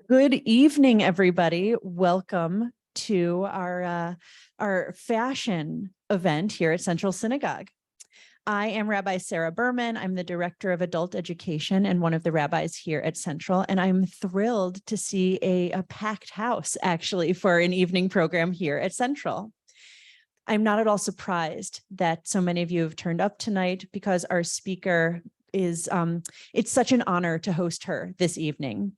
Good evening, everybody. Welcome to our fashion event here at Central Synagogue. I am Rabbi Sarah Berman. I'm the Director of Adult Education and one of the rabbis here at Central, and I'm thrilled to see a packed house actually for an evening program here at Central. I'm not at all surprised that so many of you have turned up tonight because our speaker is, it's such an honor to host her this evening.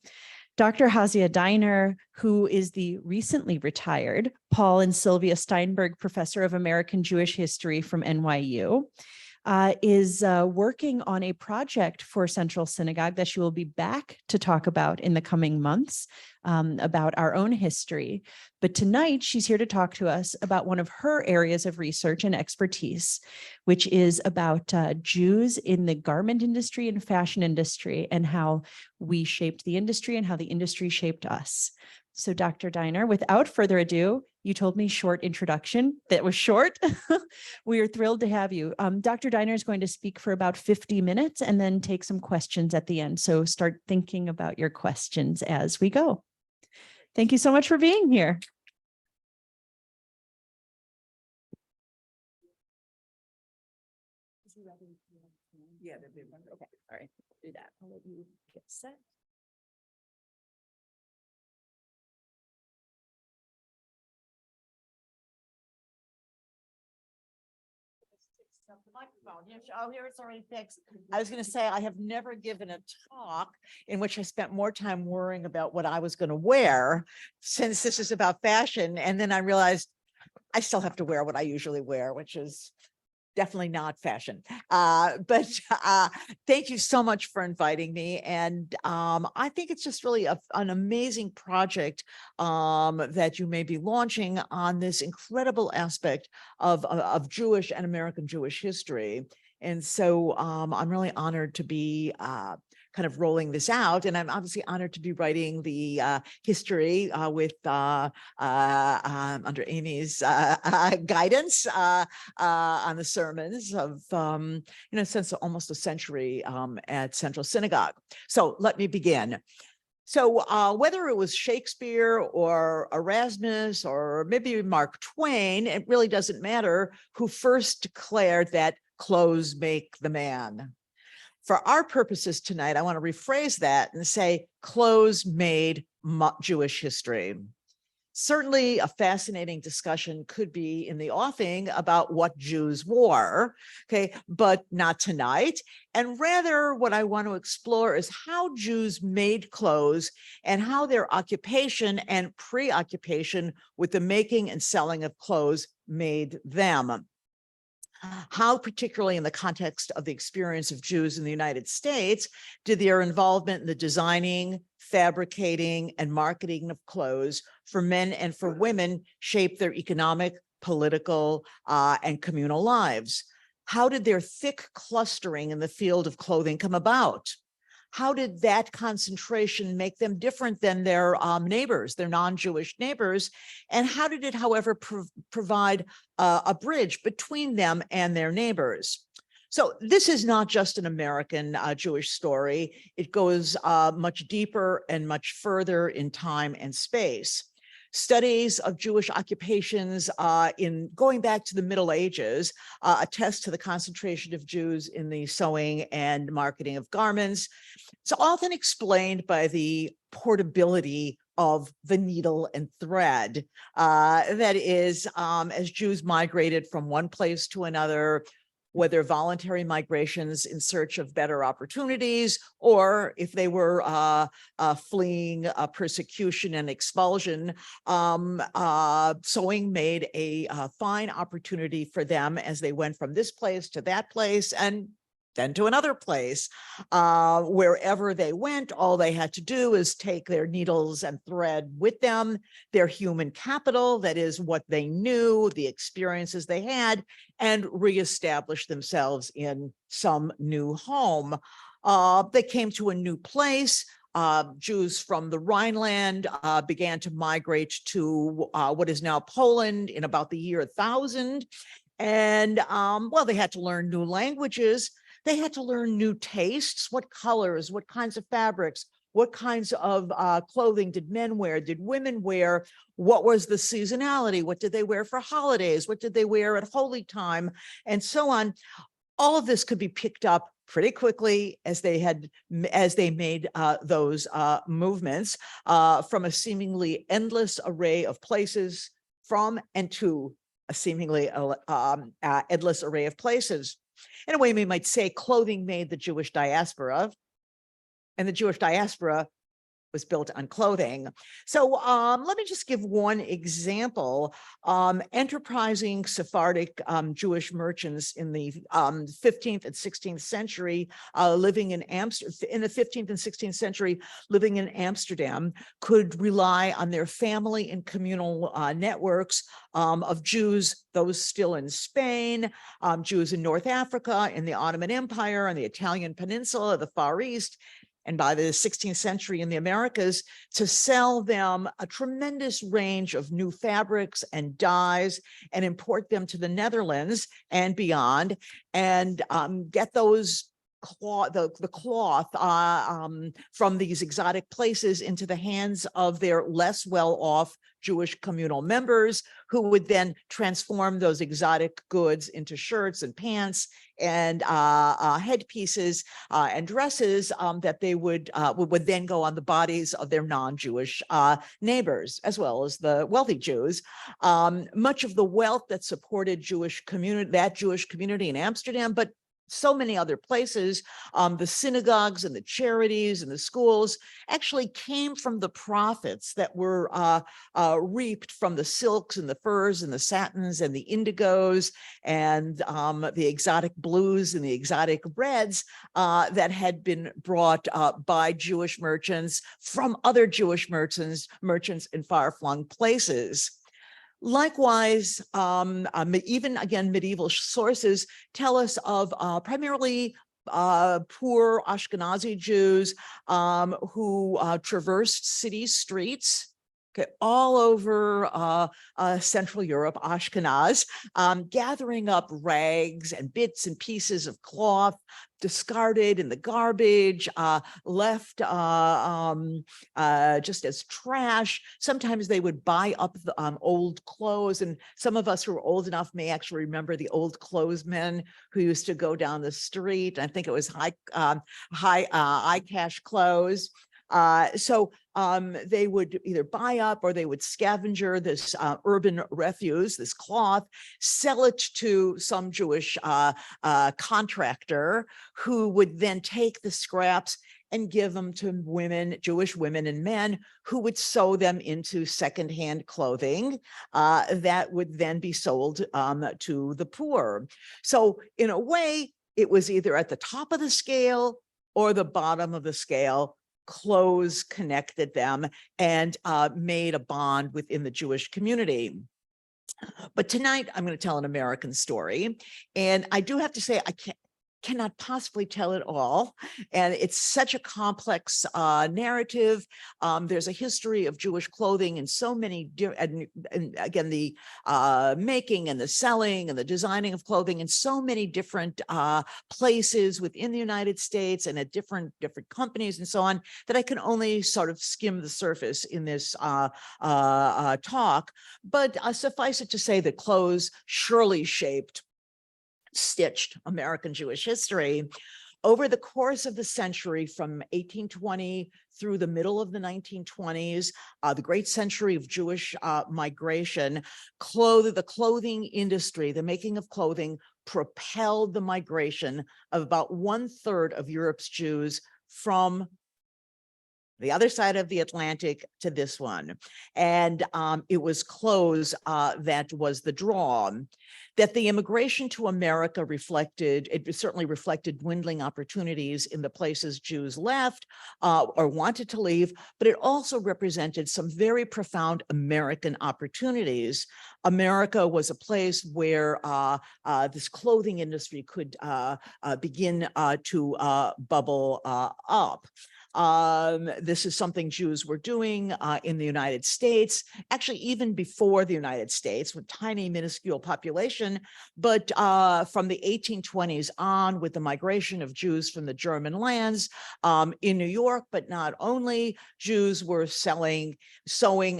Dr. Hasia Diner, who is the recently retired Paul and Sylvia Steinberg Professor of American Jewish History from NYU, is working on a project for Central Synagogue that she will be back to talk about in the coming months about our own history. But tonight she's here to talk to us about one of her areas of research and expertise, which is about Jews in the garment industry and fashion industry and how we shaped the industry and how the industry shaped us. So Dr. Diner, without further ado, you told me short introduction. That was short. We are thrilled to have you. Dr. Diner is going to speak for about 50 minutes and then take some questions at the end. So start thinking about your questions as we go. Thank you so much for being here. Is he ready? Yeah, okay. All right, do that. I'll let you get set. The microphone. Oh, here it's already fixed. I was going to say, I have never given a talk in which I spent more time worrying about what I was going to wear, since this is about fashion. And then I realized I still have to wear what I usually wear, which is definitely not fashion. But thank you so much for inviting me. And I think it's just really an amazing project that you may be launching on this incredible aspect of Jewish and American Jewish history. And so I'm really honored to be kind of rolling this out. And I'm obviously honored to be writing the history with under Amy's guidance on the sermons of, since almost a century at Central Synagogue. So let me begin. So whether it was Shakespeare or Erasmus or maybe Mark Twain, it really doesn't matter who first declared that clothes make the man. For our purposes tonight, I want to rephrase that and say clothes made Jewish history. Certainly a fascinating discussion could be in the offing about what Jews wore, okay, but not tonight. And rather what I want to explore is how Jews made clothes and how their occupation and preoccupation with the making and selling of clothes made them. How, particularly in the context of the experience of Jews in the United States, did their involvement in the designing, fabricating, and marketing of clothes for men and for women shape their economic, political, and communal lives? How did their thick clustering in the field of clothing come about? How did that concentration make them different than their neighbors, their non-Jewish neighbors? And how did it, however, provide a bridge between them and their neighbors? So this is not just an American Jewish story. It goes much deeper and much further in time and space. Studies of Jewish occupations in going back to the Middle Ages attest to the concentration of Jews in the sewing and marketing of garments. It's often explained by the portability of the needle and thread. That is, as Jews migrated from one place to another, whether voluntary migrations in search of better opportunities, or if they were fleeing persecution and expulsion, sewing made a fine opportunity for them as they went from this place to that place and then to another place. Wherever they went, all they had to do is take their needles and thread with them, their human capital, that is what they knew, the experiences they had, and reestablish themselves in some new home. They came to a new place. Jews from the Rhineland began to migrate to what is now Poland in about the year 1000. And well, they had to learn new languages. They had to learn new tastes, what colors, what kinds of fabrics, What kinds of clothing did men wear? Did women wear? What was the seasonality? What did they wear for holidays? What did they wear at holy time? And so on. All of this could be picked up pretty quickly as they made those movements from a seemingly endless array of places, from and to a seemingly endless array of places. In a way, we might say clothing made the Jewish diaspora, and the Jewish diaspora was built on clothing. So let me just give one example. Enterprising Sephardic Jewish merchants in the 15th and 16th century living in Amsterdam, in the 15th and 16th century living in Amsterdam, could rely on their family and communal networks of Jews, those still in Spain, Jews in North Africa, in the Ottoman Empire, on the Italian Peninsula, the Far East, and by the 16th century in the Americas, to sell them a tremendous range of new fabrics and dyes and import them to the Netherlands and beyond, and get those the cloth from these exotic places into the hands of their less well-off Jewish communal members, who would then transform those exotic goods into shirts and pants and headpieces and dresses that they would then go on the bodies of their non-Jewish neighbors, as well as the wealthy Jews. Much of the wealth that supported Jewish community in Amsterdam, but so many other places, the synagogues and the charities and the schools, actually came from the profits that were reaped from the silks and the furs and the satins and the indigos and the exotic blues and the exotic reds that had been brought by Jewish merchants from other Jewish merchants in far-flung places. Likewise, even again, medieval sources tell us of primarily poor Ashkenazi Jews who traversed city streets all over Central Europe, Ashkenaz, gathering up rags and bits and pieces of cloth discarded in the garbage, left just as trash. Sometimes they would buy up the old clothes, and some of us who are old enough may actually remember the old clothesmen who used to go down the street. I think it was high cash clothes. So they would either buy up or they would scavenger this urban refuse, this cloth, sell it to some Jewish contractor, who would then take the scraps and give them to women, Jewish women and men, who would sew them into secondhand clothing that would then be sold to the poor. So in a way, it was either at the top of the scale or the bottom of the scale. Clothes connected them and made a bond within the Jewish community. But tonight, I'm going to tell an American story. And I do have to say, I cannot possibly tell it all. And it's such a complex narrative. There's a history of Jewish clothing in so many, and again, the making and the selling and the designing of clothing in so many different places within the United States and at different companies and so on, that I can only sort of skim the surface in this talk. But suffice it to say that clothes surely stitched American Jewish history. Over the course of the century, from 1820 through the middle of the 1920s, the great century of Jewish migration, the clothing industry, the making of clothing, propelled the migration of about 1/3 of Europe's Jews from the other side of the Atlantic to this one. And it was clothes that was the draw. That the immigration to America certainly reflected dwindling opportunities in the places Jews left or wanted to leave, but it also represented some very profound American opportunities. America was a place where this clothing industry could begin to bubble up. This is something Jews were doing in the United States, actually even before the United States, with tiny minuscule population, but from the 1820s on, with the migration of Jews from the German lands in New York, but not only, Jews were sewing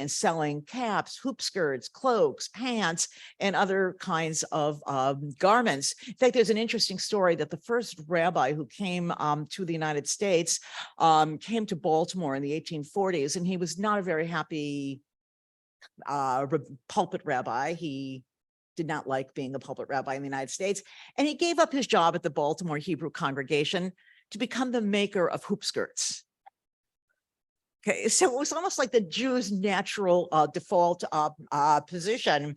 and selling caps, hoop skirts, cloaks, pants, and other kinds of garments. In fact, there's an interesting story that the first rabbi who came to the United States came to Baltimore in the 1840s, and he was not a very happy pulpit rabbi. He did not like being a pulpit rabbi in the United States, and he gave up his job at the Baltimore Hebrew congregation to become the maker of hoop skirts. Okay, so it was almost like the Jews' natural default position.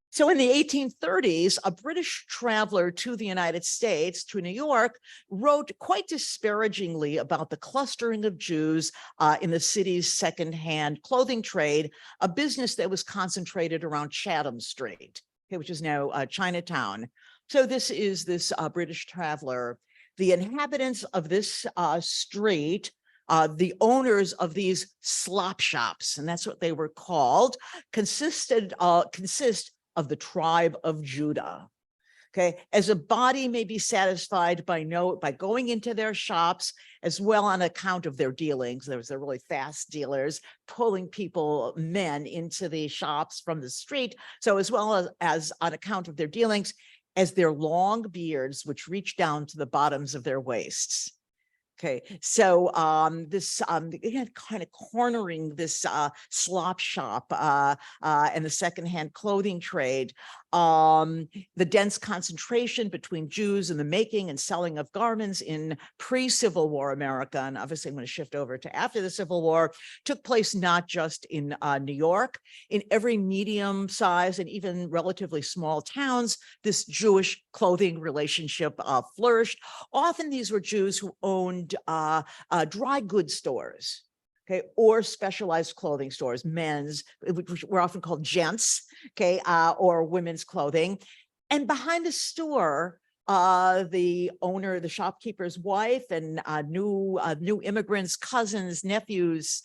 So in the 1830s, a British traveler to the United States, to New York, wrote quite disparagingly about the clustering of Jews in the city's secondhand clothing trade, a business that was concentrated around Chatham Street, okay, which is now Chinatown. So this is this British traveler. The inhabitants of this street, the owners of these slop shops, and that's what they were called, consist of the tribe of Judah. Okay, as a body may be satisfied by going into their shops, as well on account of their dealings. There was the really fast dealers pulling men into the shops from the street. So as well as on account of their dealings, as their long beards, which reach down to the bottoms of their waists. Okay, so this kind of cornering this slop shop and the secondhand clothing trade, the dense concentration between Jews in the making and selling of garments in pre-Civil War America, and obviously I'm going to shift over to after the Civil War, took place not just in New York. In every medium-sized and even relatively small towns, this Jewish clothing relationship flourished. Often these were Jews who owned dry goods stores, okay, or specialized clothing stores, men's, which were often called gents, okay, or women's clothing. And behind the store, the owner, the shopkeeper's wife, and new immigrants, cousins, nephews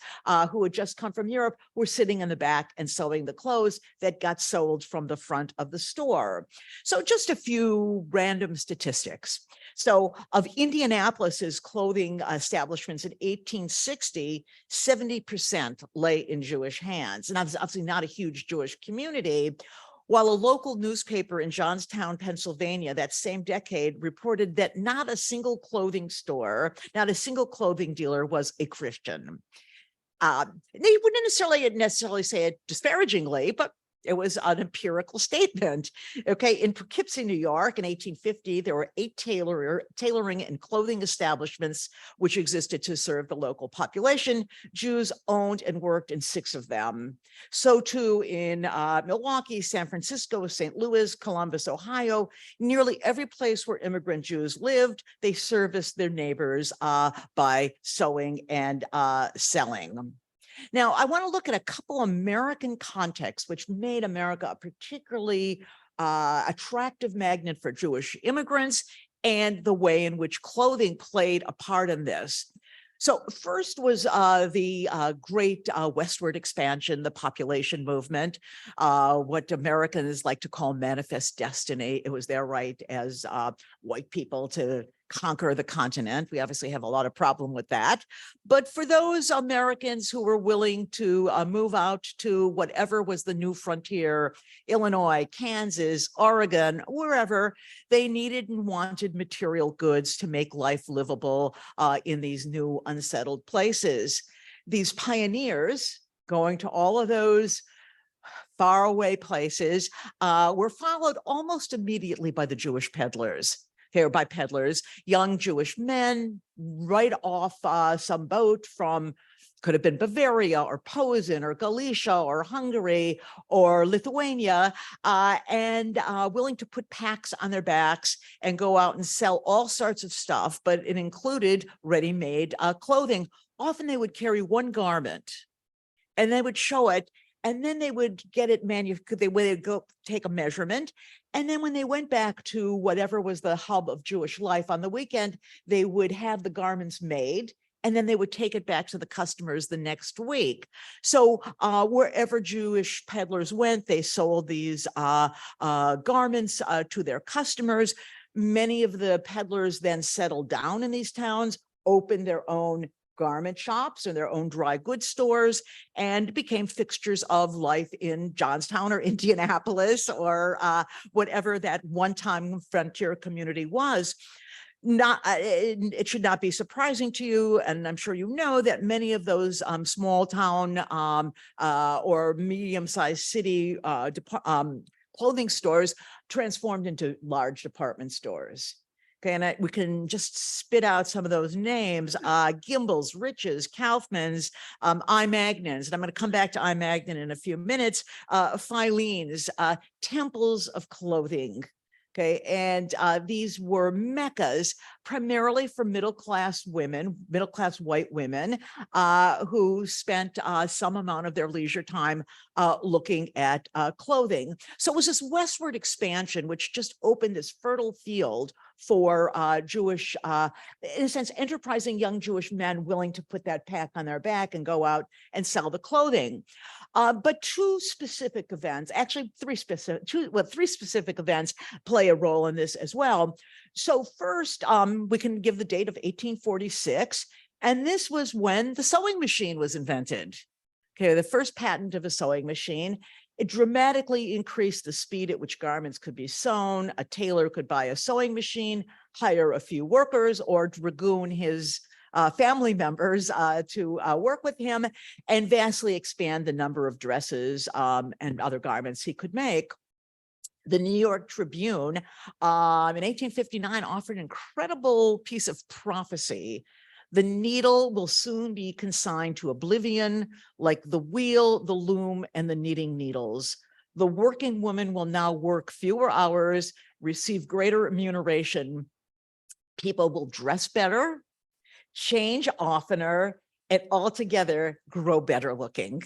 who had just come from Europe were sitting in the back and sewing the clothes that got sold from the front of the store. So just a few random statistics. So of Indianapolis's clothing establishments in 1860, 70% lay in Jewish hands. And that's obviously not a huge Jewish community. While a local newspaper in Johnstown, Pennsylvania, that same decade reported that not a single clothing store, not a single clothing dealer was a Christian. They wouldn't necessarily say it disparagingly, but it was an empirical statement. Okay, in Poughkeepsie, New York in 1850, there were 8 tailoring and clothing establishments which existed to serve the local population. Jews owned and worked in 6 of them. So too in Milwaukee, San Francisco, St. Louis, Columbus, Ohio, nearly every place where immigrant Jews lived, they serviced their neighbors by sewing and selling. Now, I want to look at a couple American contexts which made America a particularly attractive magnet for Jewish immigrants, and the way in which clothing played a part in this. So first was the great westward expansion, the population movement, what Americans like to call manifest destiny. It was their right as white people to conquer the continent. We obviously have a lot of problem with that. But for those Americans who were willing to move out to whatever was the new frontier, Illinois, Kansas, Oregon, wherever, they needed and wanted material goods to make life livable in these new unsettled places. These pioneers going to all of those faraway places were followed almost immediately by the Jewish peddlers. Here by peddlers, young Jewish men right off some boat from, could have been Bavaria or Posen or Galicia or Hungary or Lithuania, and willing to put packs on their backs and go out and sell all sorts of stuff, but it included ready-made clothing. Often they would carry one garment and they would show it, and then they would get it they would go take a measurement. And then when they went back to whatever was the hub of Jewish life on the weekend, they would have the garments made and then they would take it back to the customers the next week. So wherever Jewish peddlers went, they sold these garments to their customers. Many of the peddlers then settled down in these towns, opened their own garment shops or their own dry goods stores, and became fixtures of life in Johnstown or Indianapolis or whatever that one-time frontier community was. It should not be surprising to you, and I'm sure you know that many of those small town or medium-sized city clothing stores transformed into large department stores. Okay, and we can just spit out some of those names: Gimbel's, Rich's, Kaufman's, I. Magnon's, and I'm going to come back to I. Magnon in a few minutes. Filene's, temples of clothing. Okay, and these were meccas primarily for middle-class women, middle-class white women, who spent some amount of their leisure time looking at clothing. So it was this westward expansion which just opened this fertile field for Jewish, in a sense, enterprising young Jewish men willing to put that pack on their back and go out and sell the clothing. But two specific events, actually three specific events play a role in this as well. So first, we can give the date of 1846, and this was when the sewing machine was invented. Okay, the first patent of a sewing machine. It dramatically increased the speed at which garments could be sewn. A tailor could buy a sewing machine, hire a few workers, or dragoon his family members to work with him, and vastly expand the number of dresses and other garments he could make. The New York Tribune in 1859 offered an incredible piece of prophecy. The needle will soon be consigned to oblivion, like the wheel, the loom, and the knitting needles. The working woman will now work fewer hours, receive greater remuneration. People will dress better, change oftener, and altogether grow better looking.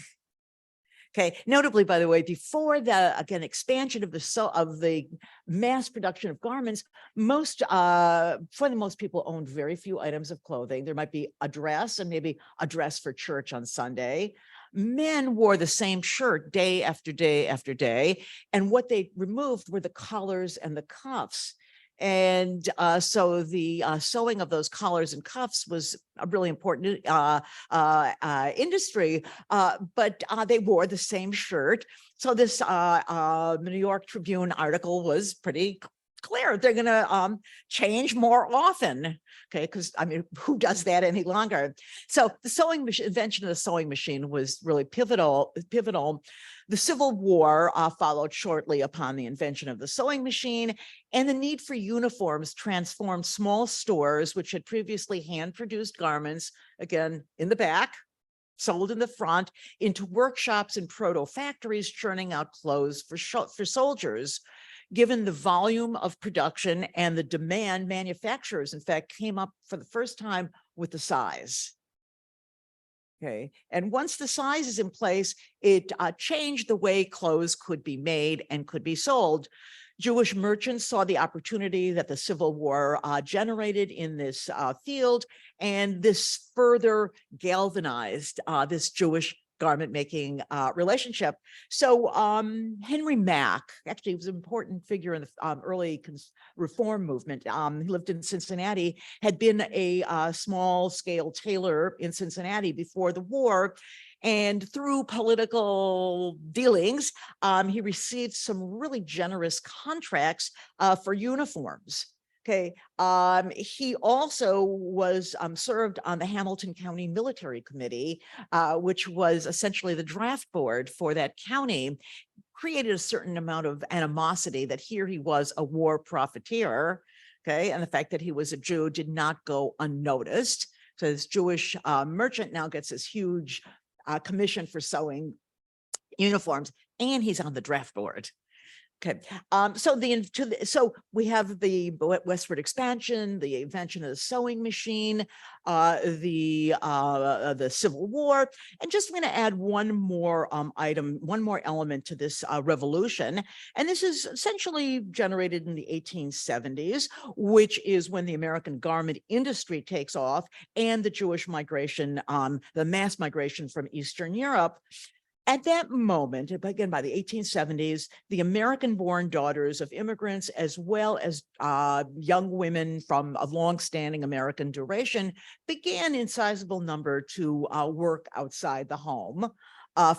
Okay, notably, by the way, before the, again, expansion of the mass production of garments, most people owned very few items of clothing. There might be a dress and maybe a dress for church on Sunday. Men wore the same shirt day after day after day, and what they removed were the collars and the cuffs. And so the sewing of those collars and cuffs was a really important industry, but they wore the same shirt. So this New York Tribune article was pretty clear. They're going to change more often. Okay, because I mean, who does that any longer? So the invention of the sewing machine was really pivotal. The Civil War followed shortly upon the invention of the sewing machine, and the need for uniforms transformed small stores, which had previously hand-produced garments, again, in the back, sold in the front, into workshops and proto-factories churning out clothes for soldiers. Given the volume of production and the demand, manufacturers, in fact, came up for the first time with the size. Okay, and once the size is in place, it changed the way clothes could be made and could be sold. Jewish merchants saw the opportunity that the Civil War generated in this field, and this further galvanized this Jewish garment making relationship. So Henry Mack actually was an important figure in the early reform movement. He lived in Cincinnati, had been a small scale tailor in Cincinnati before the war. And through political dealings, he received some really generous contracts for uniforms. Okay, he also was served on the Hamilton County Military Committee, which was essentially the draft board for that county. Created a certain amount of animosity that here he was a war profiteer. Okay, and the fact that he was a Jew did not go unnoticed. So this Jewish merchant now gets this huge commission for sewing uniforms, and he's on the draft board. Okay, so we have the westward expansion, the invention of the sewing machine, the Civil War, and just going to add one more item, one more element to this revolution, and this is essentially generated in the 1870s, which is when the American garment industry takes off and the Jewish migration, the mass migration from Eastern Europe. At that moment, again, by the 1870s, the American-born daughters of immigrants, as well as young women of longstanding American duration, began in sizable number to work outside the home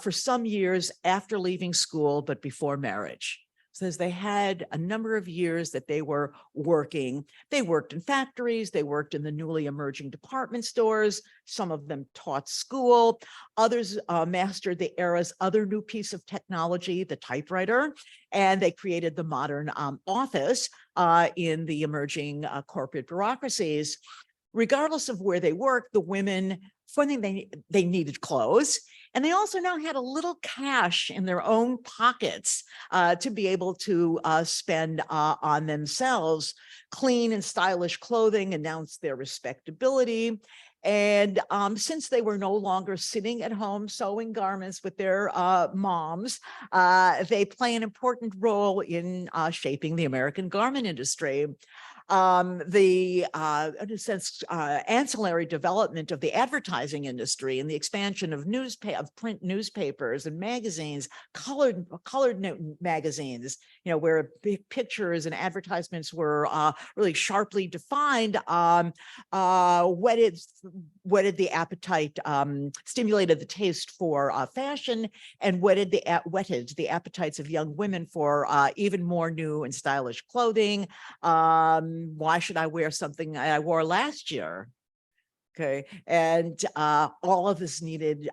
for some years after leaving school, but before marriage. So as they had a number of years that they were working, they worked in factories, they worked in the newly emerging department stores, some of them taught school, others mastered the era's other new piece of technology, the typewriter, and they created the modern office in the emerging corporate bureaucracies. Regardless of where they worked, the women, for one thing, they needed clothes, and they also now had a little cash in their own pockets to be able to spend on themselves. Clean and stylish clothing announced their respectability. And since they were no longer sitting at home sewing garments with their moms, they play an important role in shaping the American garment industry. In a sense, ancillary development of the advertising industry and the expansion of print newspapers and magazines, colored magazines, where big pictures and advertisements were really sharply defined, whetted the appetite, stimulated the taste for fashion, and whetted the appetites of young women for even more new and stylish clothing. Why should I wear something I wore last year? Okay, and all of this needed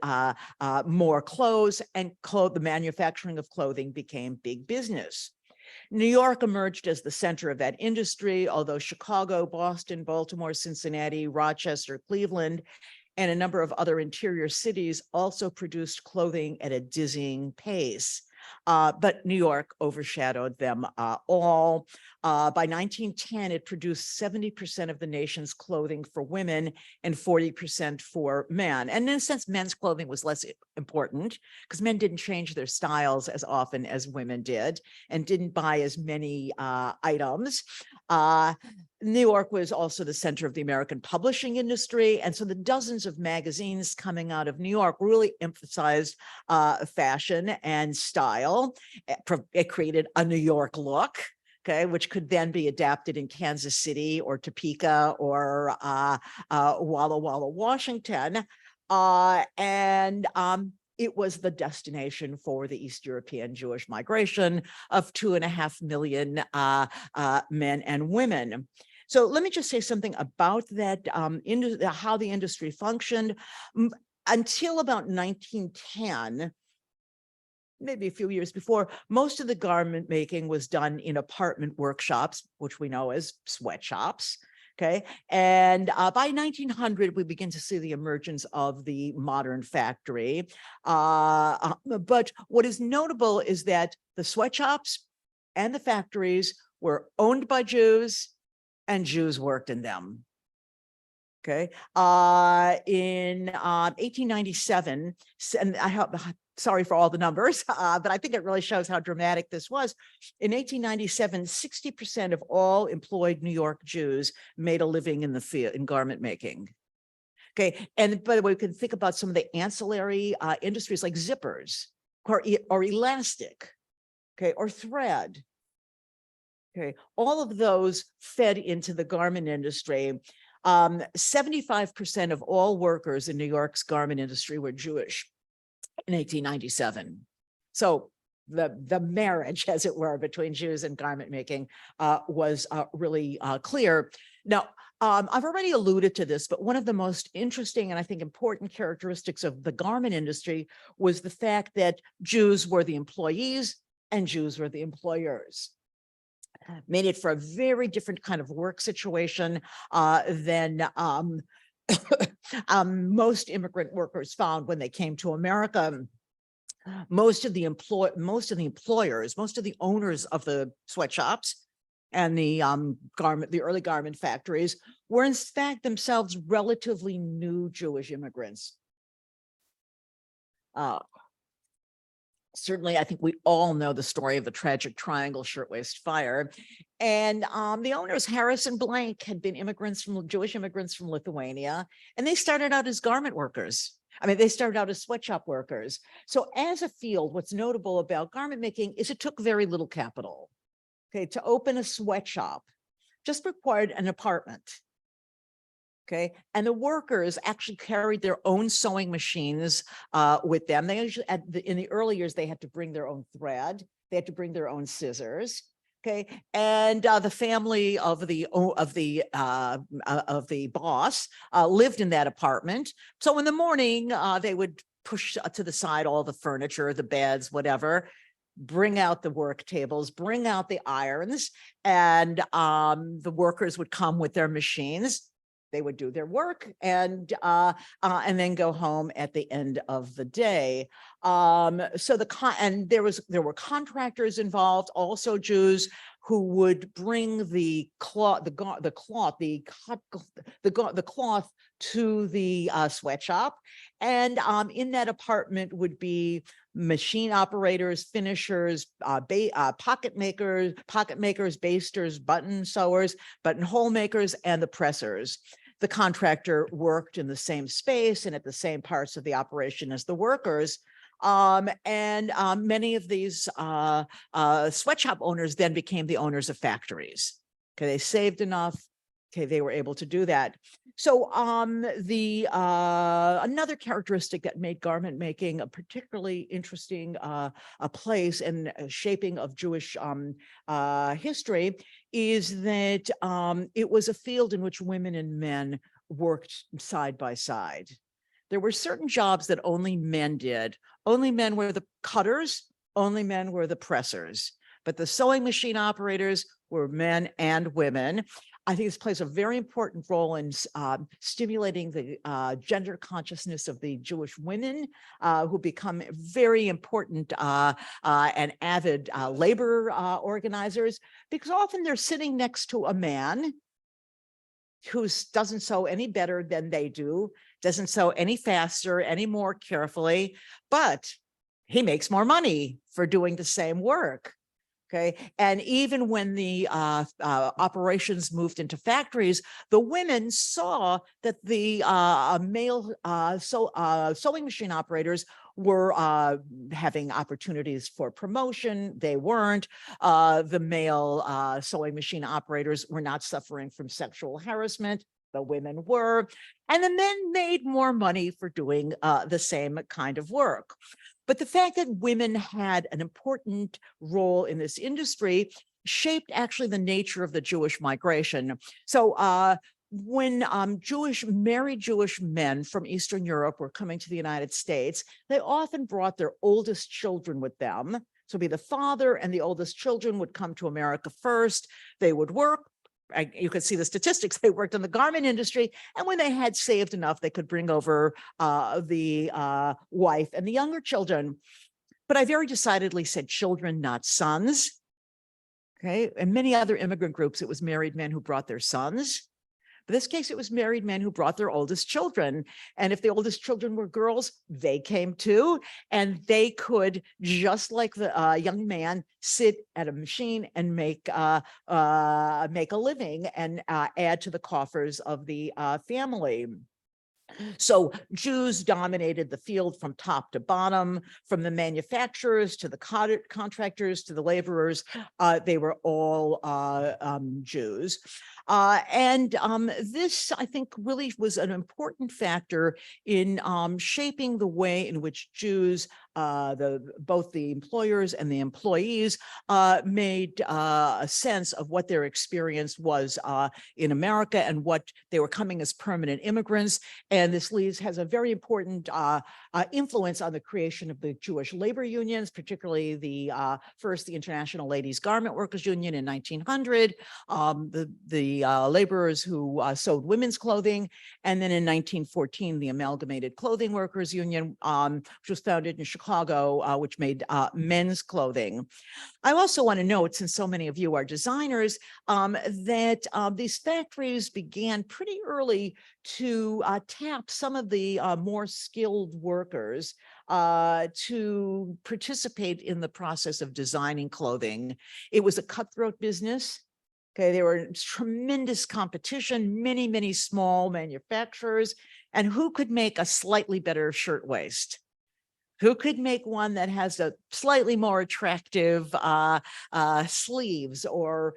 more clothes, and the manufacturing of clothing became big business. New York emerged as the center of that industry, although Chicago, Boston, Baltimore, Cincinnati, Rochester, Cleveland, and a number of other interior cities also produced clothing at a dizzying pace. But New York overshadowed them all. By 1910, it produced 70% of the nation's clothing for women and 40% for men. And in a sense, men's clothing was less important because men didn't change their styles as often as women did and didn't buy as many items. New York was also the center of the American publishing industry. And so the dozens of magazines coming out of New York really emphasized fashion and style. It created a New York look, okay, which could then be adapted in Kansas City or Topeka or Walla Walla, Washington. It was the destination for the East European Jewish migration of 2.5 million men and women. So let me just say something about that, how the industry functioned. Until about 1910, maybe a few years before, most of the garment making was done in apartment workshops, which we know as sweatshops. Okay, and by 1900, we begin to see the emergence of the modern factory. But what is notable is that the sweatshops and the factories were owned by Jews, and Jews worked in them. Okay, in 1897, and I hope, sorry for all the numbers, but I think it really shows how dramatic this was. In 1897, 60% of all employed New York Jews made a living in the field in garment making. Okay, and by the way, we can think about some of the ancillary industries like zippers or elastic, okay, or thread. Okay, all of those fed into the garment industry. 75% of all workers in New York's garment industry were Jewish in 1897. So the marriage, as it were, between Jews and garment making was really clear. Now, I've already alluded to this, but one of the most interesting and I think important characteristics of the garment industry was the fact that Jews were the employees and Jews were the employers. Made it for a very different kind of work situation than most immigrant workers found when they came to America. Most of the employers, most of the owners of the sweatshops and the early garment factories were in fact themselves relatively new Jewish immigrants. Certainly, I think we all know the story of the tragic Triangle Shirtwaist Fire. And the owners, Harris and Blank, had been Jewish immigrants from Lithuania, and they started out as garment workers. I mean, they started out as sweatshop workers. So as a field, what's notable about garment making is it took very little capital. Okay, to open a sweatshop just required an apartment. Okay, and the workers actually carried their own sewing machines with them. They usually, in the early years, they had to bring their own thread. They had to bring their own scissors. Okay, and the family of the boss lived in that apartment. So in the morning, they would push to the side all the furniture, the beds, whatever, bring out the work tables, bring out the irons, and the workers would come with their machines. They would do their work and then go home at the end of the day. So there were contractors involved, also Jews, who would bring the cloth to the sweatshop, and in that apartment would be machine operators, finishers, pocket makers, basters, button sewers, buttonhole makers, and the pressers. The contractor worked in the same space and at the same parts of the operation as the workers. Many of these sweatshop owners then became the owners of factories. Okay, they saved enough. Okay, they were able to do that. So another characteristic that made garment making a particularly interesting a place in shaping of Jewish history is that it was a field in which women and men worked side by side. There were certain jobs that only men did. Only men were the cutters, only men were the pressers, but the sewing machine operators were men and women. I think this plays a very important role in stimulating the gender consciousness of the Jewish women who become very important and avid labor organizers, because often they're sitting next to a man who doesn't sew any better than they do, doesn't sew any faster, any more carefully, but he makes more money for doing the same work. Okay, and even when the operations moved into factories, the women saw that the male sewing machine operators were having opportunities for promotion. They weren't. The male sewing machine operators were not suffering from sexual harassment. The women were, and the men made more money for doing the same kind of work. But the fact that women had an important role in this industry shaped actually the nature of the Jewish migration. So when married Jewish men from Eastern Europe were coming to the United States, they often brought their oldest children with them. So be the father and the oldest children would come to America first. They would work. You could see the statistics. They worked in the garment industry, and when they had saved enough, they could bring over the wife and the younger children. But I very decidedly said children, not sons. Okay, in many other immigrant groups, it was married men who brought their sons. In this case, it was married men who brought their oldest children. And if the oldest children were girls, they came too. And they could, just like the young man, sit at a machine and make a living and add to the coffers of the family. So Jews dominated the field from top to bottom, from the manufacturers to the contractors to the laborers. They were all Jews. This, I think, really was an important factor in shaping the way in which Jews, both the employers and the employees, made a sense of what their experience was in America and what they were coming as permanent immigrants. And this has a very important influence on the creation of the Jewish labor unions, particularly the International Ladies Garment Workers Union in 1900, the laborers who sewed women's clothing, and then in 1914, the Amalgamated Clothing Workers Union, which was founded in Chicago Chicago, which made men's clothing. I also want to note, since so many of you are designers, that these factories began pretty early to tap some of the more skilled workers to participate in the process of designing clothing. It was a cutthroat business. Okay, there were tremendous competition, many, many small manufacturers, and who could make a slightly better shirtwaist? Who could make one that has a slightly more attractive sleeves or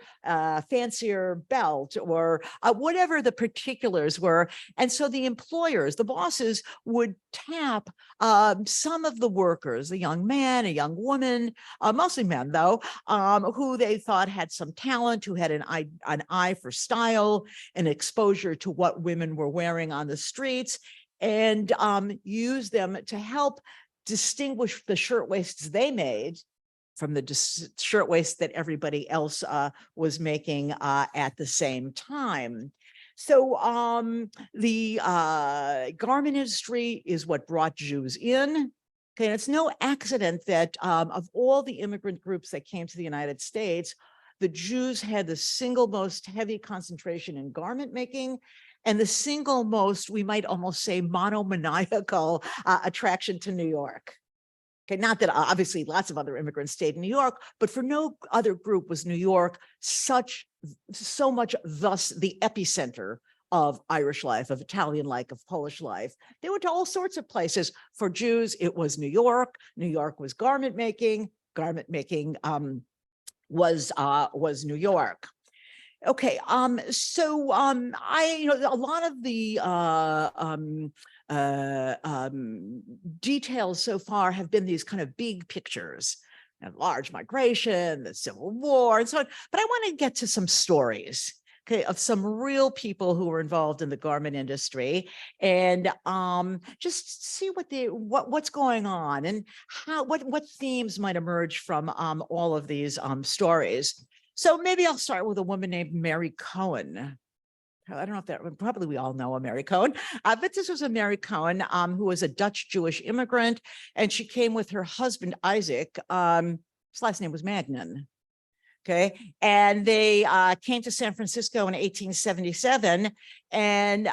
fancier belt or whatever the particulars were? And so the employers, the bosses, would tap some of the workers, a young man, a young woman, mostly men though, who they thought had some talent, who had an eye for style and exposure to what women were wearing on the streets, and use them to help distinguish the shirtwaists they made from the shirtwaists that everybody else was making at the same time. So the garment industry is what brought Jews in. Okay, and it's no accident that of all the immigrant groups that came to the United States, the Jews had the single most heavy concentration in garment making, and the single most, we might almost say, monomaniacal attraction to New York. Okay, not that obviously lots of other immigrants stayed in New York, but for no other group was New York so much thus the epicenter of Irish life, of Italian life, of Polish life. They went to all sorts of places. For Jews, it was New York. New York was garment making. Garment making was New York. Okay, so a lot of the details so far have been these kind of big pictures, large migration, the Civil War, and so on. But I want to get to some stories, okay, of some real people who were involved in the garment industry, and just see what's going on and what themes might emerge from all of these stories. So maybe I'll start with a woman named Mary Cohen. I don't know if probably we all know a Mary Cohen, but this was a Mary Cohen who was a Dutch Jewish immigrant, and she came with her husband, Isaac. His last name was Magnin. Okay, and they came to San Francisco in 1877, and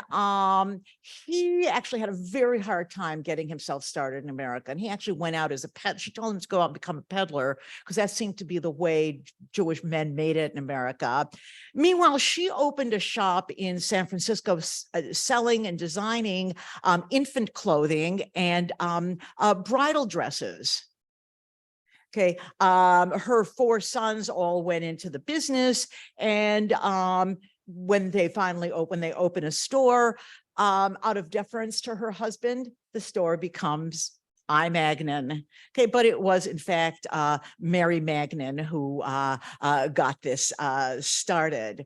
he actually had a very hard time getting himself started in America. And he actually went out as a pet. She told him to go out and become a peddler because that seemed to be the way Jewish men made it in America. Meanwhile, she opened a shop in San Francisco selling and designing infant clothing and bridal dresses. Okay, her four sons all went into the business, and when they finally open a store, out of deference to her husband, the store becomes I Magnin. Okay, but it was in fact Mary Magnin who got this started.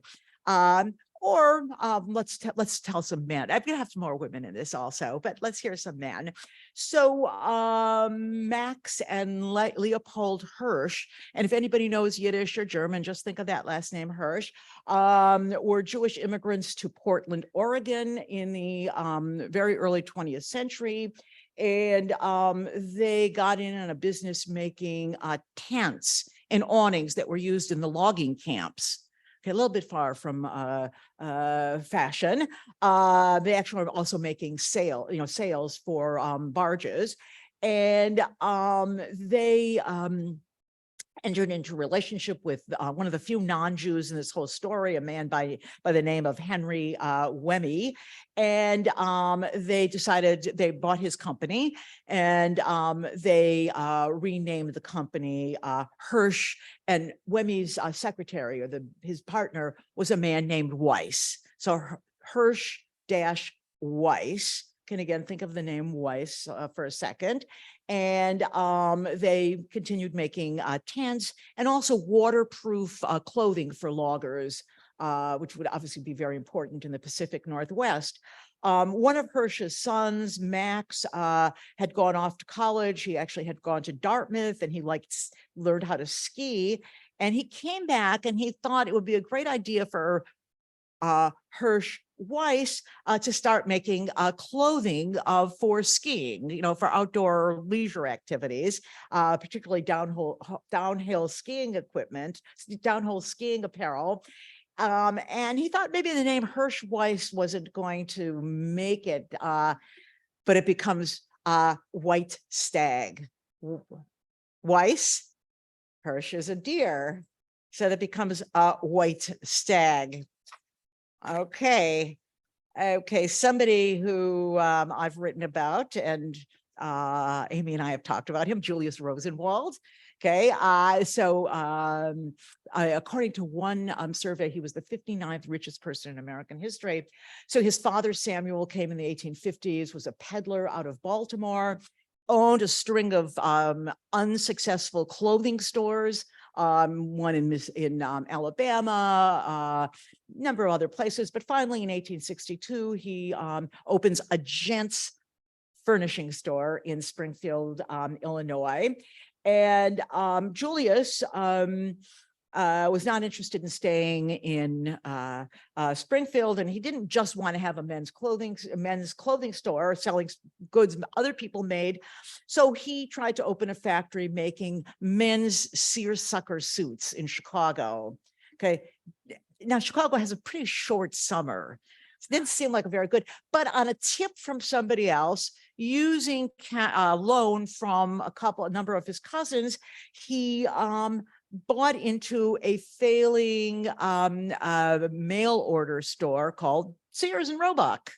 Or let's tell some men. I'm gonna have some more women in this also, but let's hear some men. So Max and Leopold Hirsch, and if anybody knows Yiddish or German, just think of that last name, Hirsch, were Jewish immigrants to Portland, Oregon in the very early 20th century. And they got in on a business making tents and awnings that were used in the logging camps. Okay, a little bit far from fashion. They actually were also making sails for barges, and they entered into a relationship with one of the few non-Jews in this whole story, a man by the name of Henry Wemme. And they bought his company, and they renamed the company Hirsch, and Wemme's secretary, or his partner, was a man named Weiss. So Hirsch-Weiss. Can again think of the name Weiss for a second. And they continued making tents and also waterproof clothing for loggers, which would obviously be very important in the Pacific Northwest. One of Hirsch's sons, Max, had gone off to college. He actually had gone to Dartmouth, and he learned how to ski. And he came back and he thought it would be a great idea for Hirsch Weiss to start making clothing for skiing, for outdoor leisure activities, particularly downhill skiing equipment, downhill skiing apparel. And he thought maybe the name Hirsch Weiss wasn't going to make it, but it becomes White Stag. Weiss, Hirsch is a deer, so that becomes a White Stag. Okay. Somebody who I've written about, and Amy and I have talked about him, Julius Rosenwald. Okay, according to one survey, he was the 59th richest person in American history. So his father, Samuel, came in the 1850s, was a peddler out of Baltimore, owned a string of unsuccessful clothing stores, one in Alabama, a number of other places. But finally, in 1862, he opens a gents furnishing store in Springfield, Illinois. And Julius was not interested in staying in Springfield, and he didn't just want to have a men's clothing store selling goods other people made. So he tried to open a factory making men's seersucker suits in Chicago. Okay, now Chicago has a pretty short summer. It didn't seem like a very good, but on a tip from somebody else, using a loan from a number of his cousins, he bought into a failing mail order store called Sears and Roebuck.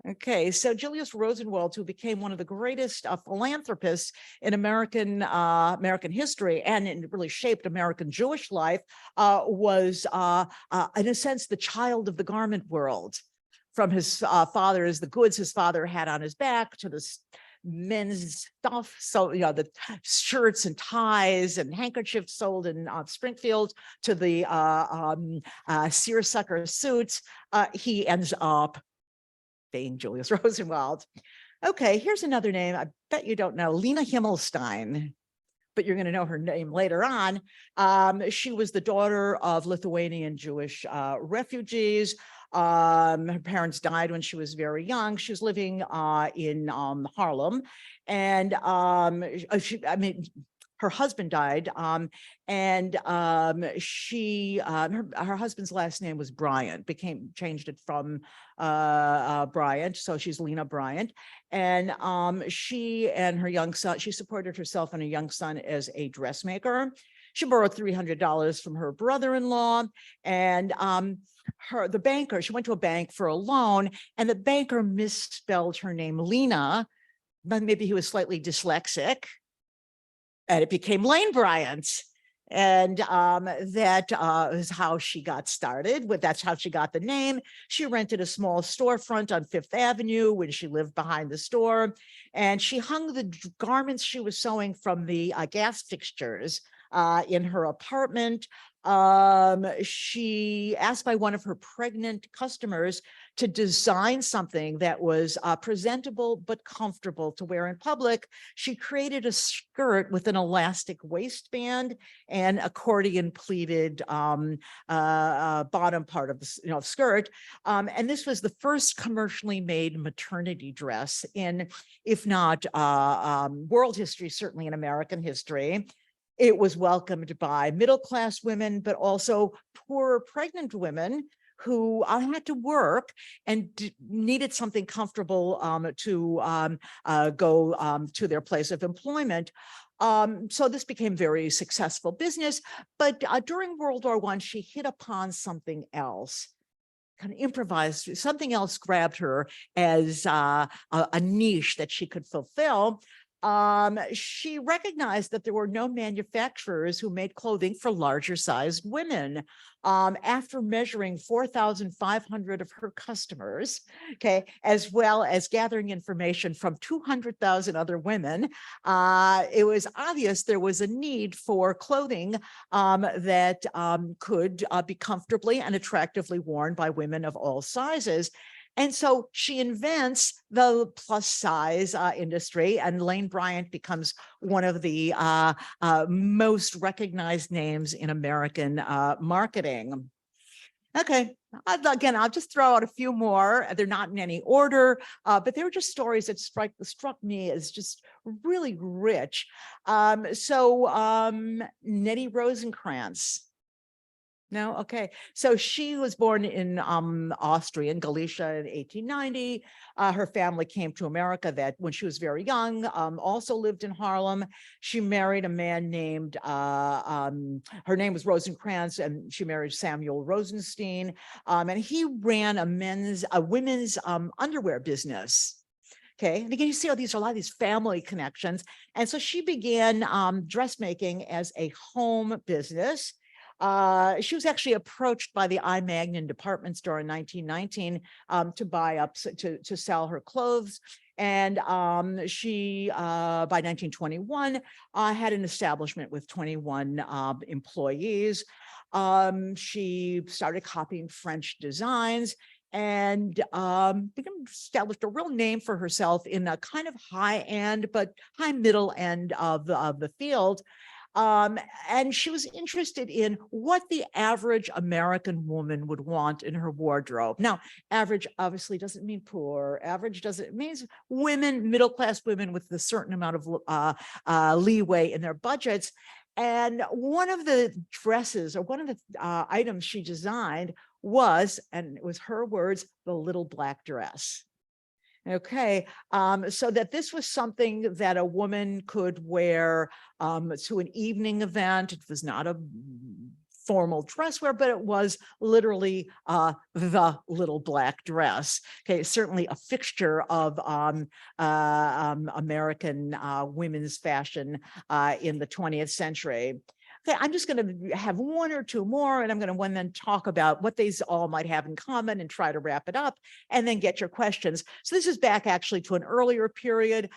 Okay, so Julius Rosenwald, who became one of the greatest philanthropists in American history, and it really shaped American Jewish life, was in a sense the child of the garment world. From his father's, the goods his father had on his back, to the men's stuff, so the shirts and ties and handkerchiefs sold in Springfield, to the seersucker suits, he ends up being Julius Rosenwald. Okay, here's another name I bet you don't know, Lena Himmelstein, but you're going to know her name later on. She was the daughter of Lithuanian Jewish refugees. Her parents died when she was very young. She was living in Harlem, and her husband died, and her husband's last name was Bryant, changed it from Bryant, so she's Lena Bryant. And she and her young son, she supported herself and her young son as a dressmaker. She borrowed $300 from her brother-in-law, and the banker, she went to a bank for a loan, and the banker misspelled her name Lena, but maybe he was slightly dyslexic, and it became Lane Bryant. And that is how she got started. That's how she got the name. She rented a small storefront on Fifth Avenue when she lived behind the store, and she hung the garments she was sewing from the gas fixtures in her apartment. She asked by one of her pregnant customers to design something that was presentable but comfortable to wear in public. She created a skirt with an elastic waistband and accordion pleated bottom part of the skirt. And this was the first commercially made maternity dress in, if not world history, certainly in American history. It was welcomed by middle-class women, but also poorer pregnant women who had to work and needed something comfortable to go to their place of employment. So this became very successful business. But during World War I, she hit upon something else, kind of improvised. Something else grabbed her as a niche that she could fulfill. She recognized that there were no manufacturers who made clothing for larger sized women. After measuring 4,500 of her customers, okay, as well as gathering information from 200,000 other women, it was obvious there was a need for clothing that could be comfortably and attractively worn by women of all sizes. And so she invents the plus size industry, and Lane Bryant becomes one of the most recognized names in American marketing. Okay, again, I'll just throw out a few more. They're not in any order, but they were just stories that struck me as just really rich. Nettie Rosencrantz. No, okay. So she was born in Austria, in Galicia in 1890. Her family came to America that when she was very young, also lived in Harlem. She married a man named, her name was Rosencrantz, and she married Samuel Rosenstein. And he ran a women's underwear business. Okay, and again, you see a lot of these family connections. And so she began dressmaking as a home business. She was actually approached by the I. Magnin department store in 1919 to buy up, to sell her clothes. And she, by 1921, had an establishment with 21 employees. She started copying French designs and established a real name for herself in a kind of high end, but high middle end of the field. And she was interested in what the average American woman would want in her wardrobe. Now, average obviously doesn't mean poor. Average means women, middle-class women with a certain amount of leeway in their budgets. And one of the dresses, or one of the items she designed was, and it was her words, the little black dress. Okay, so that this was something that a woman could wear to an evening event. It was not a formal dress wear, but it was literally the little black dress. Okay, certainly a fixture of American women's fashion in the 20th century. Okay, I'm just going to have one or two more, and I'm going to then talk about what these all might have in common and try to wrap it up and then get your questions. So this is back actually to an earlier period.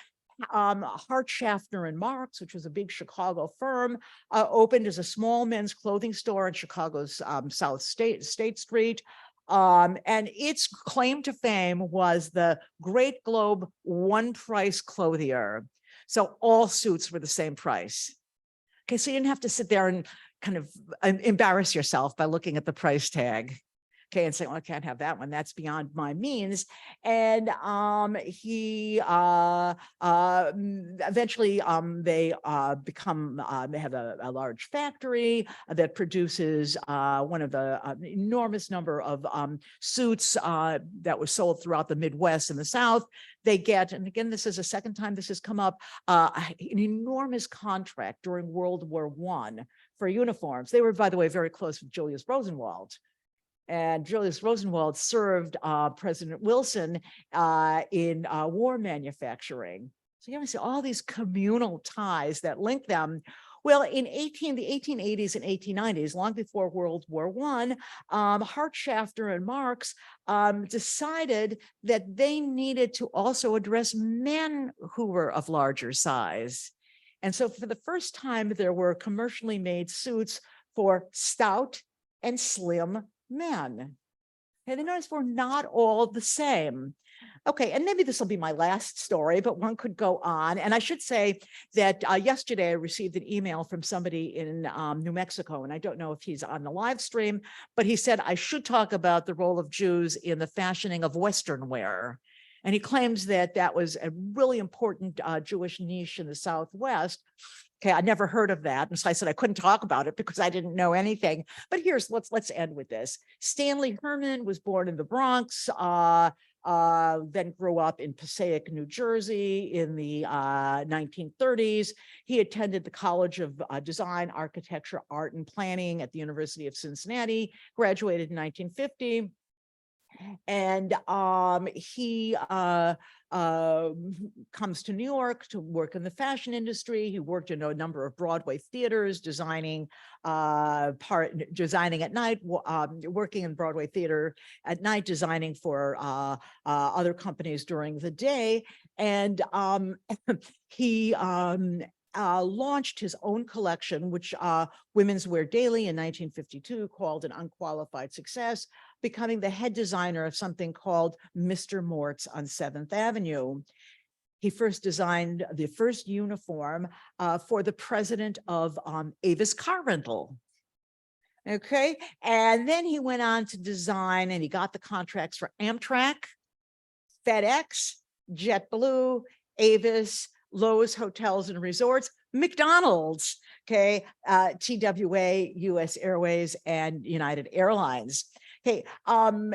Hart, Schaffner and Marks, which was a big Chicago firm, opened as a small men's clothing store in Chicago's South State Street. And its claim to fame was the Great Globe one price clothier. So all suits were the same price. Okay, so you didn't have to sit there and kind of embarrass yourself by looking at the price tag. Okay, and say, well, I can't have that one. That's beyond my means. And he eventually they have a large factory that produces one of the enormous number of suits that was sold throughout the Midwest and the South. They get, and again, this is the second time this has come up, an enormous contract during World War I for uniforms. They were, by the way, very close with Julius Rosenwald. And Julius Rosenwald served President Wilson in war manufacturing. So you see all these communal ties that link them. Well, in the 1880s and 1890s, long before World War I, Hart, Schaffner and Marks decided that they needed to also address men who were of larger size. And so for the first time, there were commercially made suits for stout and slim men. And they noticed we're not all the same. Okay, and maybe this will be my last story, but one could go on. And I should say that yesterday I received an email from somebody in New Mexico, and I don't know if he's on the live stream, but he said I should talk about the role of Jews in the fashioning of Western wear. And he claims that that was a really important Jewish niche in the Southwest. Okay, I never heard of that. And so I said I couldn't talk about it because I didn't know anything. But let's end with this. Stanley Herman was born in the Bronx, then grew up in Passaic, New Jersey in the 1930s. He attended the College of Design, Architecture, Art, and Planning at the University of Cincinnati, graduated in 1950. And he comes to New York to work in the fashion industry. He worked in a number of Broadway theaters, designing at night, working in Broadway theater at night, designing for other companies during the day. And he launched his own collection, which Women's Wear Daily in 1952 called an unqualified success, becoming the head designer of something called Mr. Mort's on 7th Avenue. He first designed the first uniform for the president of Avis Car Rental. Okay. And then he went on to design, and he got the contracts for Amtrak, FedEx, JetBlue, Avis, Lowe's Hotels and Resorts, McDonald's, okay, TWA, US Airways, and United Airlines. Okay,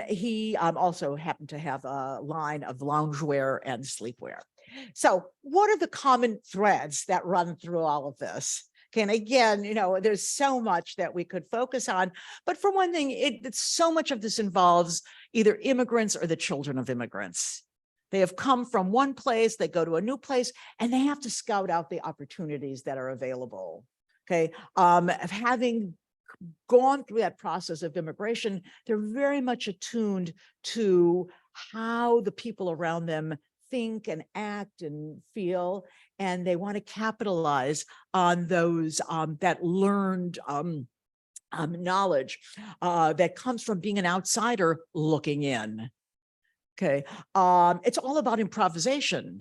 he also happened to have a line of loungewear and sleepwear. So what are the common threads that run through all of this? Okay, and again, there's so much that we could focus on, but for one thing, it's so much of this involves either immigrants or the children of immigrants. They have come from one place, they go to a new place, and they have to scout out the opportunities that are available. Okay, having gone through that process of immigration, they're very much attuned to how the people around them think and act and feel, and they want to capitalize on those that learned knowledge that comes from being an outsider looking in. Okay, it's all about improvisation.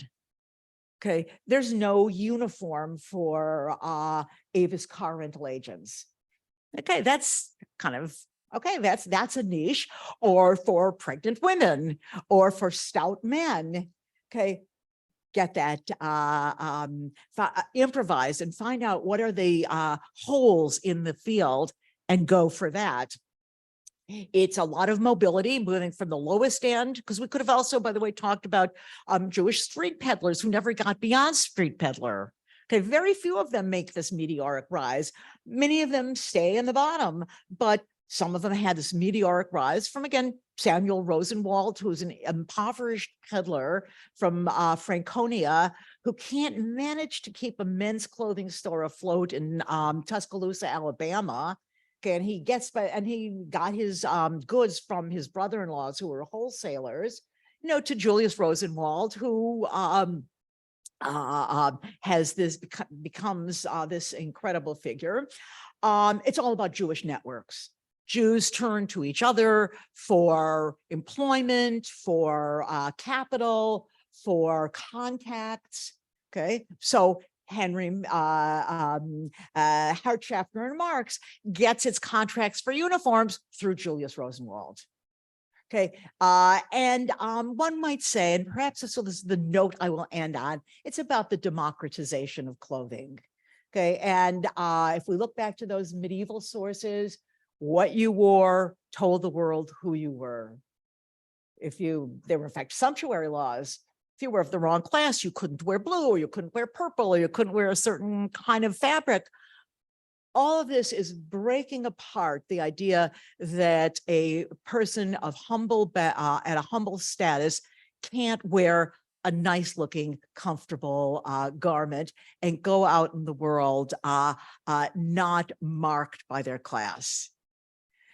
Okay, there's no uniform for Avis car rental agents. Okay, that's kind of okay. That's a niche, or for pregnant women, or for stout men. Okay, get that improvise and find out what are the holes in the field and go for that. It's a lot of mobility, moving from the lowest end, because we could have also, by the way, talked about Jewish street peddlers who never got beyond street peddler. Okay, very few of them make this meteoric rise. Many of them stay in the bottom, but some of them had this meteoric rise from, again, Samuel Rosenwald, who's an impoverished peddler from Franconia, who can't manage to keep a men's clothing store afloat in Tuscaloosa, Alabama. Okay, and he got his goods from his brother-in-laws, who were wholesalers, to Julius Rosenwald, who has becomes this incredible figure. It's all about Jewish networks. Jews turn to each other for employment, for capital, for contacts. Okay, so Henry Hartschaffner and Marx gets its contracts for uniforms through Julius Rosenwald. Okay, and one might say, and perhaps this is the note I will end on, it's about the democratization of clothing. Okay, and if we look back to those medieval sources, what you wore told the world who you were. There were in fact sumptuary laws. If you were of the wrong class, you couldn't wear blue, or you couldn't wear purple, or you couldn't wear a certain kind of fabric. All of this is breaking apart the idea that a person of at a humble status can't wear a nice looking, comfortable garment and go out in the world not marked by their class.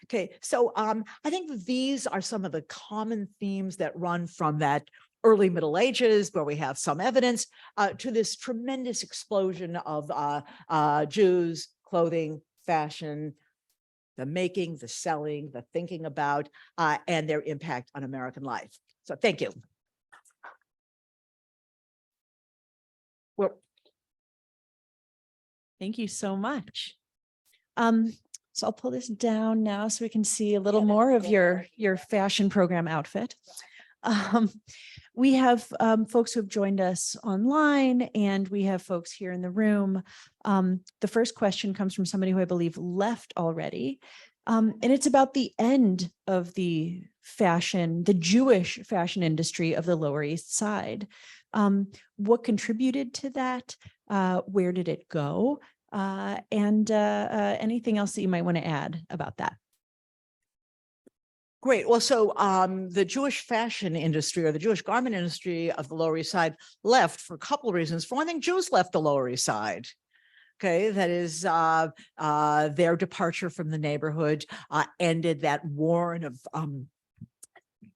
Okay, so I think these are some of the common themes that run from that early Middle Ages, where we have some evidence, to this tremendous explosion of Jews, clothing, fashion, the making, the selling, the thinking about, and their impact on American life. So thank you. Thank you so much. So I'll pull this down now so we can see a little more of your fashion program outfit. We have folks who have joined us online, and we have folks here in the room. The first question comes from somebody who I believe left already. And it's about the end of the Jewish fashion industry of the Lower East Side. What contributed to that? Where did it go? And anything else that you might want to add about that? Great. Well, so the Jewish fashion industry, or the Jewish garment industry of the Lower East Side, left for a couple of reasons. For one thing, Jews left the Lower East Side. Okay, that is their departure from the neighborhood ended that warren of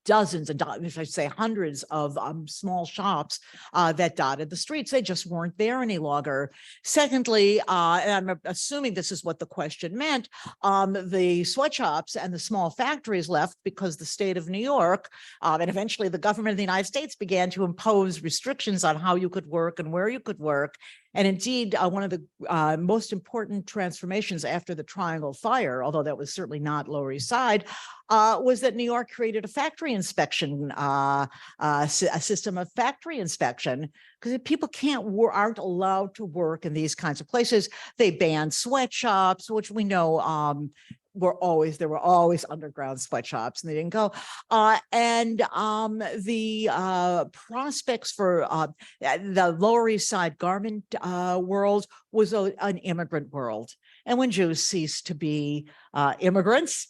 dozens and if I say hundreds of small shops that dotted the streets. They just weren't there any longer. Secondly, and I'm assuming this is what the question meant, the sweatshops and the small factories left because the state of New York and eventually the government of the United States began to impose restrictions on how you could work and where you could work. And indeed, one of the most important transformations after the Triangle Fire, although that was certainly not Lower East Side, was that New York created a factory inspection, a system of factory inspection, because people aren't allowed to work in these kinds of places. They banned sweatshops, which we know there were always underground sweatshops, and they didn't go. The prospects for the Lower East Side garment world was an immigrant world. And when Jews ceased to be immigrants,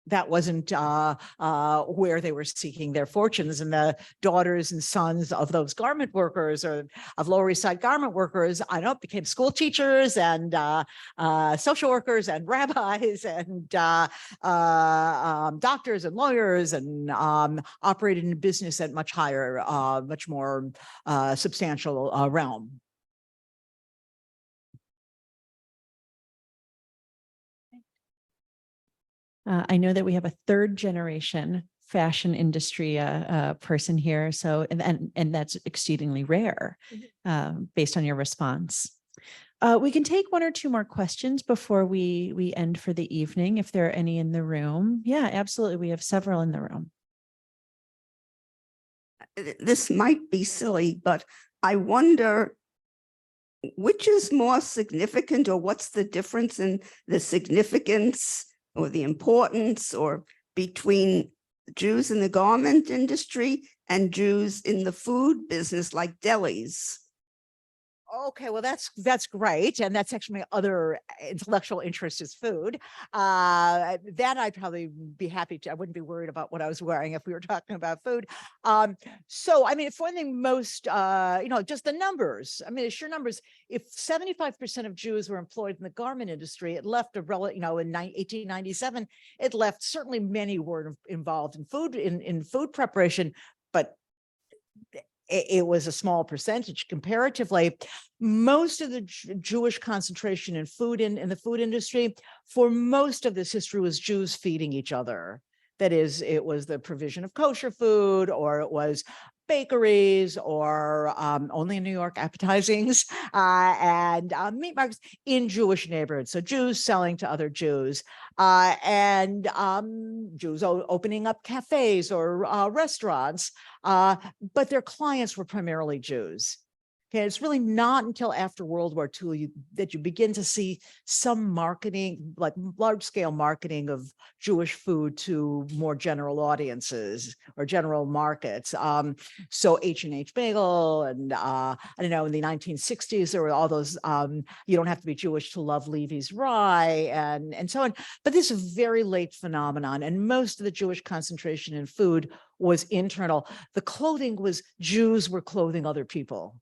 that wasn't where they were seeking their fortunes. And the daughters and sons of those garment workers, or of Lower East Side garment workers, became school teachers and social workers and rabbis and doctors and lawyers, and operated in business at much higher, much more substantial realm. I know that we have a third generation fashion industry person here, so and that's exceedingly rare, based on your response. We can take one or two more questions before we end for the evening, if there are any in the room. Yeah, absolutely. We have several in the room. This might be silly, but I wonder which is more significant, or what's the difference in the significance or the importance, or between Jews in the garment industry and Jews in the food business, like delis? Okay, well, that's great. And that's actually my other intellectual interest is food. That I'd probably be happy to, I wouldn't be worried about what I was wearing if we were talking about food. So, I mean, for one thing, most, just the numbers, I mean, the sheer numbers, if 75% of Jews were employed in the garment industry, it left in 1897, it left, certainly many were involved in food preparation, but it was a small percentage comparatively. Most of the Jewish concentration in the food industry, for most of this history, was Jews feeding each other. That is, it was the provision of kosher food, or it was bakeries, or only in New York, appetizings, and meat markets in Jewish neighborhoods. So Jews selling to other Jews, and Jews opening up cafes or restaurants, but their clients were primarily Jews. Okay, it's really not until after World War II that you begin to see some marketing, like large-scale marketing of Jewish food to more general audiences or general markets. So H&H Bagel, and I don't know, in the 1960s, there were all those, you don't have to be Jewish to love Levy's Rye, and so on. But this is a very late phenomenon, and most of the Jewish concentration in food was internal. The clothing was, Jews were clothing other people.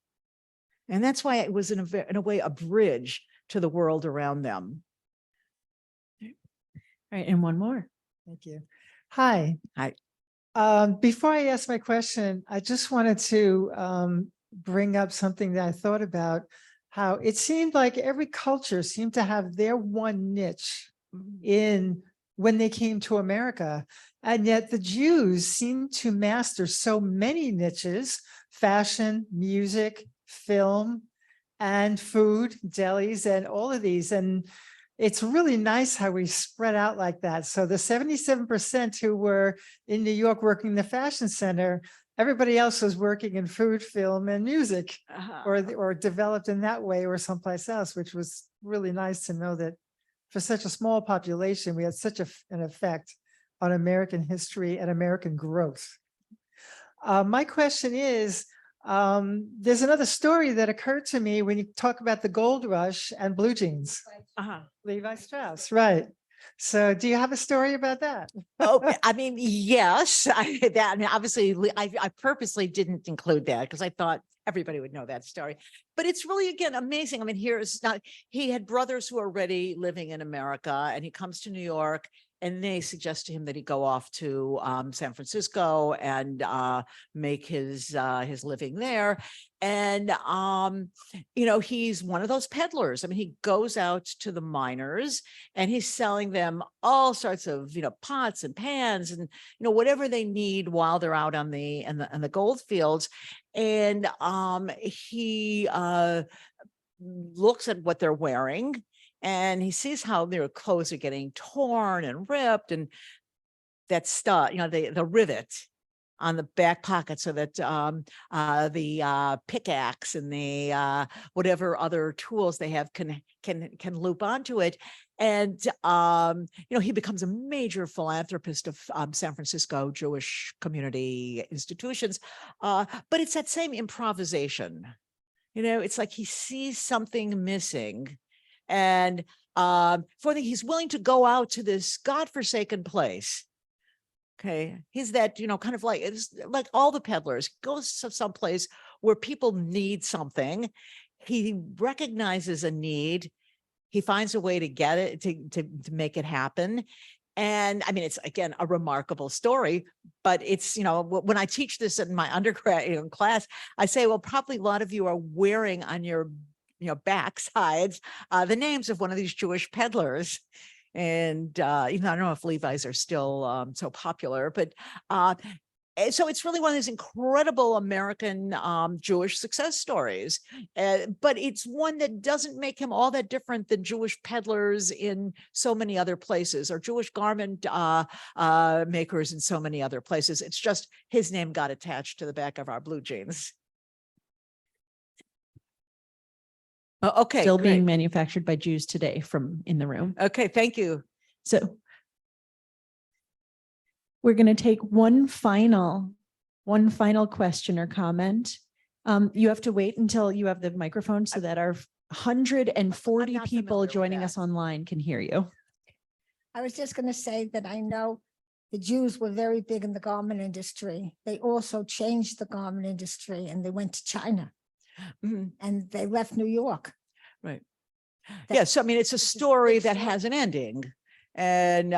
And that's why it was in a way a bridge to the world around them. All right, and one more. Thank you. Hi. Hi. Before I ask my question, I just wanted to bring up something that I thought about, how it seemed like every culture seemed to have their one niche in when they came to America. And yet the Jews seemed to master so many niches: fashion, music, film, and food, delis, and all of these. And it's really nice how we spread out like that. So the 77% who were in New York working in the fashion center, everybody else was working in food, film, and music, or developed in that way or someplace else, which was really nice to know that for such a small population, we had such an effect on American history and American growth. My question is, there's another story that occurred to me when you talk about the gold rush and blue jeans. Levi Strauss, right. So do you have a story about that? Oh, I mean, yes. Obviously, I purposely didn't include that because I thought everybody would know that story. But it's really, again, amazing. I mean, he had brothers who are already living in America, and he comes to New York, and they suggest to him that he go off to San Francisco and make his living there. And, he's one of those peddlers. I mean, he goes out to the miners and he's selling them all sorts of, pots and pans and, whatever they need while they're out on the gold fields. And he looks at what they're wearing, and he sees how their clothes are getting torn and ripped, and that stud, the rivet on the back pocket, so that the pickaxe and the whatever other tools they have can loop onto it. And he becomes a major philanthropist of San Francisco Jewish community institutions. But it's that same improvisation. It's like he sees something missing, and he's willing to go out to this godforsaken place. Okay, he's that, kind of like, it's like all the peddlers, goes to some place where people need something. He recognizes a need. He finds a way to get it, to make it happen. And I mean, it's, again, a remarkable story, but it's, when I teach this in my undergrad class, I say, well, probably a lot of you are wearing on your, backsides the names of one of these Jewish peddlers. And even I don't know if Levi's are still so popular, but so it's really one of these incredible American Jewish success stories. But it's one that doesn't make him all that different than Jewish peddlers in so many other places, or Jewish garment makers in so many other places. It's just his name got attached to the back of our blue jeans. Okay, Still great. being manufactured by Jews today from in the room. Okay, thank you. So we're going to take one final question or comment. You have to wait until you have the microphone so that our 140 I'm not people familiar with joining that. us online can hear you. I was just going to say that I know the Jews were very big in the garment industry. They also changed the garment industry, and they went to China, Mhm. and they left New York. Right. That- Yes, I mean, it's a it's a story big that story. has an ending. And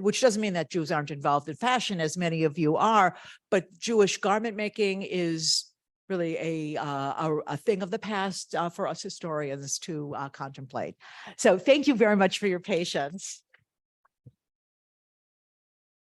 which doesn't mean that Jews aren't involved in fashion, as many of you are, but Jewish garment making is really a thing of the past for us historians to contemplate. So thank you very much for your patience.